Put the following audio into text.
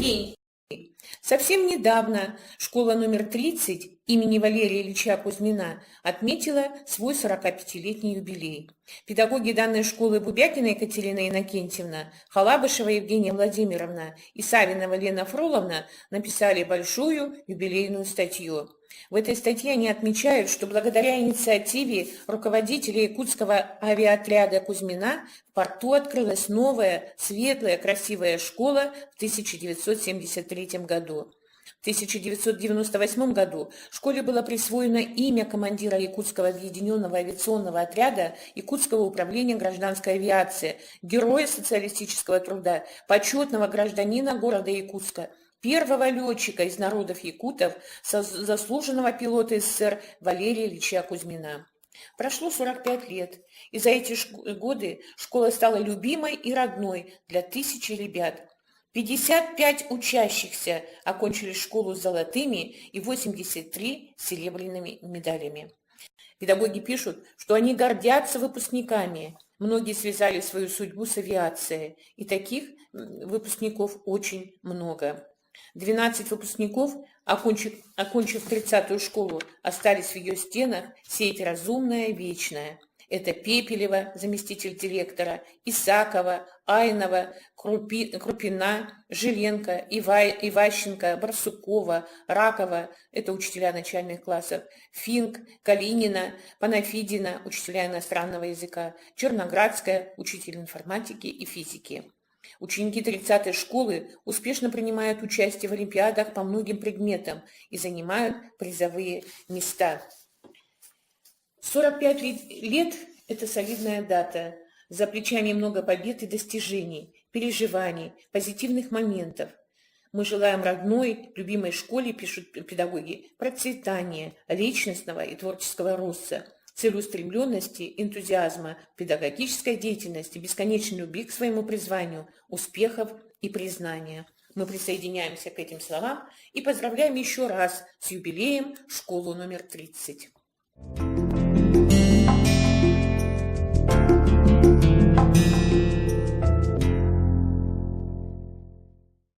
день. Совсем недавно школа номер 30 имени Валерия Ильича Кузьмина отметила свой 45-летний юбилей. Педагоги данной школы Бубякина Екатерина Иннокентьевна, Халабышева Евгения Владимировна и Савинова Лена Фроловна написали большую юбилейную статью. В этой статье они отмечают, что благодаря инициативе руководителя якутского авиаотряда Кузьмина в порту открылась новая, светлая, красивая школа в 1973 году. В 1998 году школе было присвоено имя командира Якутского объединенного авиационного отряда Якутского управления гражданской авиации, героя социалистического труда, почетного гражданина города Якутска, первого летчика из народов якутов, заслуженного пилота СССР Валерия Ильича Кузьмина. Прошло 45 лет, и за эти годы школа стала любимой и родной для тысячи ребят. 55 учащихся окончили школу с золотыми и 83 серебряными медалями. Педагоги пишут, что они гордятся выпускниками. Многие связали свою судьбу с авиацией, и таких выпускников очень много. 12 выпускников, окончив 30-ю школу, остались в ее стенах сеять разумное вечное. Это Пепелева, заместитель директора, Исакова, Айнова, Крупина, Жиленко, Иващенко, Барсукова, Ракова, это учителя начальных классов, Финк, Калинина, Панафидина, учителя иностранного языка, Черноградская, учитель информатики и физики. Ученики 30-й школы успешно принимают участие в олимпиадах по многим предметам и занимают призовые места. 45 лет – это солидная дата. За плечами много побед и достижений, переживаний, позитивных моментов. Мы желаем родной, любимой школе, пишут педагоги, процветания, личностного и творческого роста, целеустремленности, энтузиазма, педагогической деятельности, бесконечной любви к своему призванию, успехов и признания. Мы присоединяемся к этим словам и поздравляем еще раз с юбилеем школу номер 30.